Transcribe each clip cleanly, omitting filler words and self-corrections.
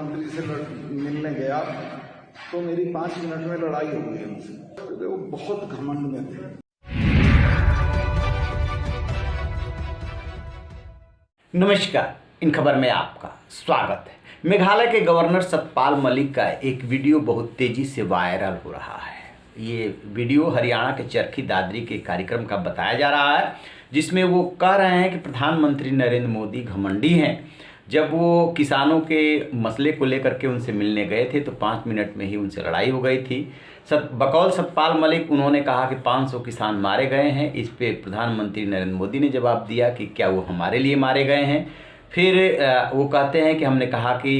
प्रधानमंत्री से मिलने गया तो मेरी 5 मिनट में लड़ाई हो गई उनसे। तो वो बहुत घमंड में थे। नमस्कार, इन खबर में आपका स्वागत है। मेघालय के गवर्नर सतपाल मलिक का एक वीडियो बहुत तेजी से वायरल हो रहा है। ये वीडियो हरियाणा के चरखी दादरी के कार्यक्रम का बताया जा रहा है, जिसमें वो कह रहे हैं कि प्रधानमंत्री नरेंद्र मोदी घमंडी हैं। जब वो किसानों के मसले को लेकर के उनसे मिलने गए थे तो 5 मिनट में ही उनसे लड़ाई हो गई थी। बकौल सतपाल मलिक उन्होंने कहा कि 500 किसान मारे गए हैं। इस पे प्रधानमंत्री नरेंद्र मोदी ने जवाब दिया कि क्या वो हमारे लिए मारे गए हैं। फिर वो कहते हैं कि हमने कहा कि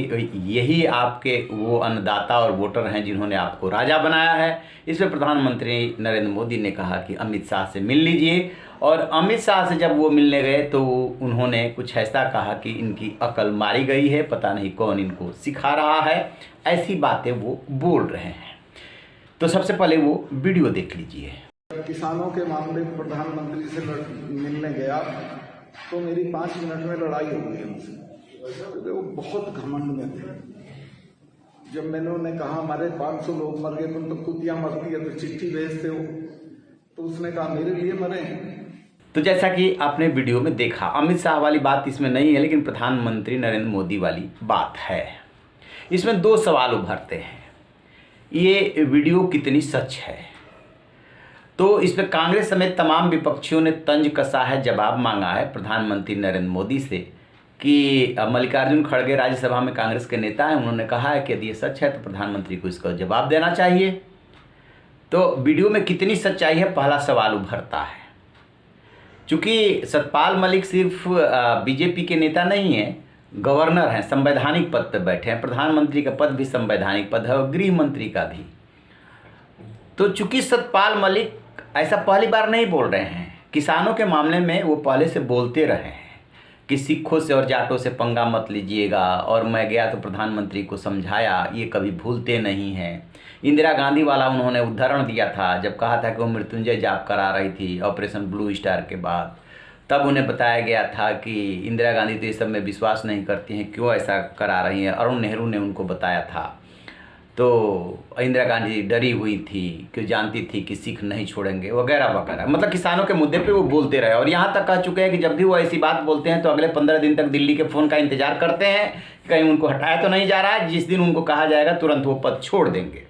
यही आपके वो अन्नदाता और वोटर हैं जिन्होंने आपको राजा बनाया है। इस पर प्रधानमंत्री नरेंद्र मोदी ने कहा कि अमित शाह से मिल लीजिए, और अमित शाह से जब वो मिलने गए तो उन्होंने कुछ ऐसा कहा कि इनकी अकल मारी गई है, पता नहीं कौन इनको सिखा रहा है। ऐसी बातें वो बोल रहे हैं। तो सबसे पहले वो वीडियो देख लीजिए। किसानों के मामले में प्रधानमंत्री से मिलने गया तो मेरी 5 मिनट में लड़ाई हो गई उनसे। तो वो बहुत घमंड में थे। जब मैंने उन्हें कहा हमारे 500 लोग मर गए, तुम तो कुतिया मरती है तो चिट्ठी भेजते हो, तो उसने कहा मेरे लिए मरे हैं। तो जैसा कि आपने वीडियो में देखा, अमित शाह वाली बात इसमें नहीं है, लेकिन प्रधानमंत्री नरेंद्र मोदी वाली बात है। इसमें 2 सवाल उभरते हैं। ये वीडियो कितनी सच है? तो इस पर कांग्रेस समेत तमाम विपक्षियों ने तंज कसा है, जवाब मांगा है प्रधानमंत्री नरेंद्र मोदी से कि मल्लिकार्जुन खड़गे राज्यसभा में कांग्रेस के नेता हैं। उन्होंने कहा है कि यदि ये सच है तो प्रधानमंत्री को इसका जवाब देना चाहिए। तो वीडियो में कितनी सच्चाई है, पहला सवाल उभरता है। चूँकि सतपाल मलिक सिर्फ बीजेपी के नेता नहीं हैं, गवर्नर हैं, संवैधानिक पद पर बैठे हैं। प्रधानमंत्री का पद भी संवैधानिक पद है और गृह मंत्री का भी। तो चूँकि सतपाल मलिक ऐसा पहली बार नहीं बोल रहे हैं, किसानों के मामले में वो पहले से बोलते रहे हैं कि सिखों से और जाटों से पंगा मत लीजिएगा, और मैं गया तो प्रधानमंत्री को समझाया, ये कभी भूलते नहीं हैं। इंदिरा गांधी वाला उन्होंने उदाहरण दिया था, जब कहा था कि वो मृत्युंजय जाप करा रही थी ऑपरेशन ब्लू स्टार के बाद। तब उन्हें बताया गया था कि इंदिरा गांधी तो ये सब में विश्वास नहीं करती हैं, क्यों ऐसा करा रही हैं। अरुण नेहरू ने उनको बताया था। तो इंदिरा गांधी डरी हुई थी, क्यों जानती थी कि सिख नहीं छोड़ेंगे, वगैरह वगैरह। मतलब किसानों के मुद्दे पे वो बोलते रहे, और यहाँ तक कह चुके हैं कि जब भी वो ऐसी बात बोलते हैं तो अगले 15 दिन तक दिल्ली के फ़ोन का इंतजार करते हैं, कहीं उनको हटाया तो नहीं जा रहा है। जिस दिन उनको कहा जाएगा तुरंत वो पद छोड़ देंगे।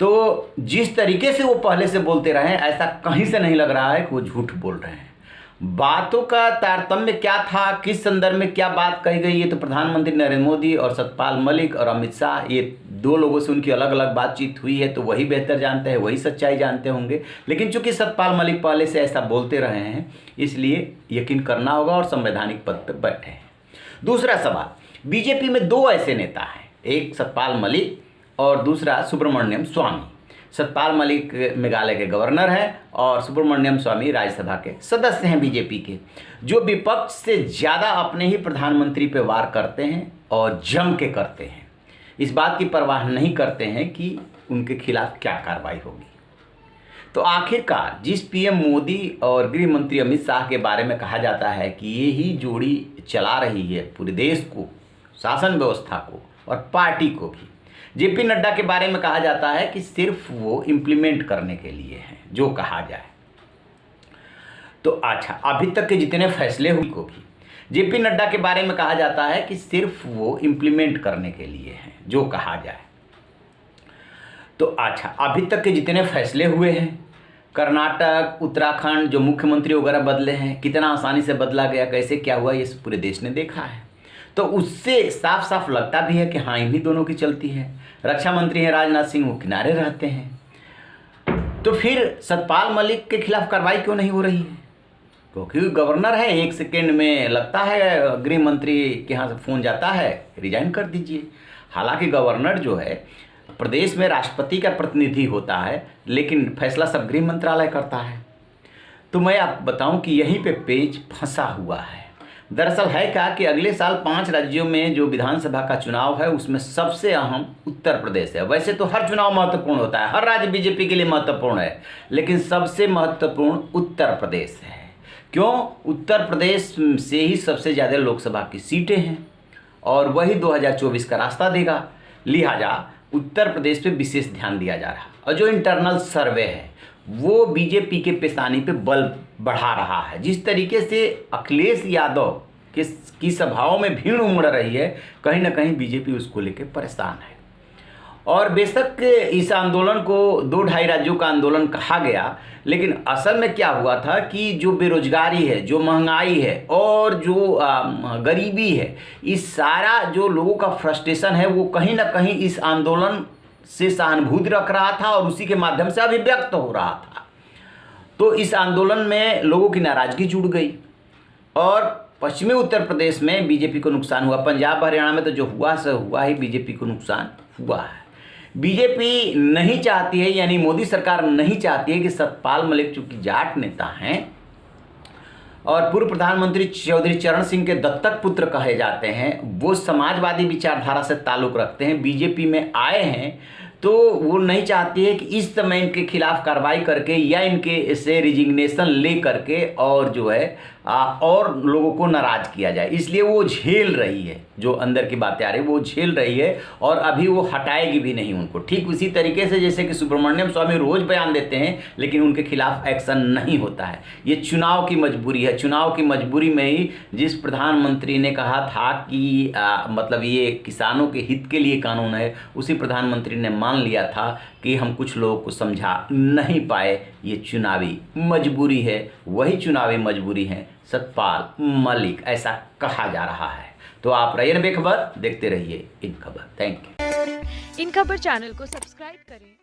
तो जिस तरीके से वो पहले से बोलते रहे, ऐसा कहीं से नहीं लग रहा है कि वो झूठ बोल रहे हैं। बातों का तारतम्य क्या था, किस संदर्भ में क्या बात कही गई, ये तो प्रधानमंत्री नरेंद्र मोदी और सतपाल मलिक और अमित शाह, ये 2 लोगों से उनकी अलग अलग बातचीत हुई है, तो वही बेहतर जानते हैं, वही सच्चाई जानते होंगे। लेकिन चूंकि सतपाल मलिक पहले से ऐसा बोलते रहे हैं, इसलिए यकीन करना होगा और संवैधानिक पद पर बैठे हैं। दूसरा सवाल, बीजेपी में 2 ऐसे नेता हैं, एक सतपाल मलिक और दूसरा सुब्रमण्यम स्वामी। सतपाल मलिक मेघालय के गवर्नर हैं और सुब्रमण्यम स्वामी राज्यसभा के सदस्य हैं बीजेपी के, जो विपक्ष से ज़्यादा अपने ही प्रधानमंत्री पे वार करते हैं और जम के करते हैं। इस बात की परवाह नहीं करते हैं कि उनके खिलाफ क्या कार्रवाई होगी। तो आखिरकार जिस पीएम मोदी और गृह मंत्री अमित शाह के बारे में कहा जाता है कि ये ही जोड़ी चला रही है पूरे देश को, शासन व्यवस्था को और पार्टी को भी, जेपी नड्डा के बारे में कहा जाता है कि सिर्फ वो इम्प्लीमेंट करने के लिए हैं, जो कहा जाए। तो अच्छा, अभी तक के जितने फैसले हुए को भी जेपी नड्डा के बारे में कहा जाता है कि सिर्फ वो इम्प्लीमेंट करने के लिए हैं, जो कहा जाए। तो अच्छा, अभी तक के जितने फैसले हुए हैं, कर्नाटक, उत्तराखंड, जो मुख्यमंत्री वगैरह बदले हैं, कितना आसानी से बदला गया, कैसे क्या हुआ, ये पूरे देश ने देखा है। तो उससे साफ साफ लगता भी है कि हाँ, इन्हीं दोनों की चलती है। रक्षा मंत्री हैं राजनाथ सिंह, वो किनारे रहते हैं। तो फिर सतपाल मलिक के खिलाफ कार्रवाई क्यों नहीं हो रही है? क्योंकि गवर्नर है, 1 सेकेंड में लगता है गृह मंत्री के यहाँ से फ़ोन जाता है, रिजाइन कर दीजिए। हालांकि गवर्नर जो है प्रदेश में राष्ट्रपति का प्रतिनिधि होता है, लेकिन फैसला सब गृह मंत्रालय करता है। तो मैं आपको बताऊं कि यहीं पे पेच फंसा हुआ है। दरअसल है क्या कि अगले साल 5 राज्यों में जो विधानसभा का चुनाव है, उसमें सबसे अहम उत्तर प्रदेश है। वैसे तो हर चुनाव महत्वपूर्ण होता है, हर राज्य बीजेपी के लिए महत्वपूर्ण है, लेकिन सबसे महत्वपूर्ण उत्तर प्रदेश है। क्यों? उत्तर प्रदेश से ही सबसे ज़्यादा लोकसभा की सीटें हैं और वही 2024 का रास्ता देगा। लिहाजा उत्तर प्रदेश पे विशेष ध्यान दिया जा रहा है और जो इंटरनल सर्वे है वो बीजेपी के पेशानी पे बल बढ़ा रहा है। जिस तरीके से अखिलेश यादव की सभाओं में भीड़ उमड़ रही है, कहीं ना कहीं बीजेपी उसको लेकर परेशान है। और बेशक इस आंदोलन को 2-2.5 राज्यों का आंदोलन कहा गया, लेकिन असल में क्या हुआ था कि जो बेरोजगारी है, जो महंगाई है और जो गरीबी है, इस सारा जो लोगों का फ्रस्ट्रेशन है वो कहीं ना कहीं इस आंदोलन से सहानुभूति रख रहा था और उसी के माध्यम से अभिव्यक्त हो रहा था। तो इस आंदोलन में लोगों की नाराजगी जुड़ गई और पश्चिमी उत्तर प्रदेश में बीजेपी को नुकसान हुआ। पंजाब हरियाणा में तो जो हुआ सो हुआ ही, बीजेपी को नुकसान हुआ है। बीजेपी नहीं चाहती है, यानी मोदी सरकार नहीं चाहती है कि सतपाल मलिक चूंकि जाट नेता हैं और पूर्व प्रधानमंत्री चौधरी चरण सिंह के दत्तक पुत्र कहे जाते हैं, वो समाजवादी विचारधारा से ताल्लुक़ रखते हैं, बीजेपी में आए हैं, तो वो नहीं चाहती है कि इस समय इनके खिलाफ कार्रवाई करके या इनके से रिजिग्नेशन ले करके और जो है और लोगों को नाराज किया जाए। इसलिए वो झेल रही है, जो अंदर की बातें आ रही है वो झेल रही है और अभी वो हटाएगी भी नहीं उनको। ठीक उसी तरीके से जैसे कि सुब्रमण्यम स्वामी रोज बयान देते हैं लेकिन उनके खिलाफ एक्शन नहीं होता है। ये चुनाव की मजबूरी है। चुनाव की मजबूरी में ही जिस प्रधानमंत्री ने कहा था कि मतलब ये किसानों के हित के लिए कानून है, उसी प्रधानमंत्री ने मान लिया था कि हम कुछ लोगों को समझा नहीं पाए, ये चुनावी मजबूरी है। वही चुनावी मजबूरी है सतपाल मलिक, ऐसा कहा जा रहा है। तो आप रहिए बेखबर, देखते रहिए इन खबर। Thank you. इन खबर चैनल को सब्सक्राइब करें।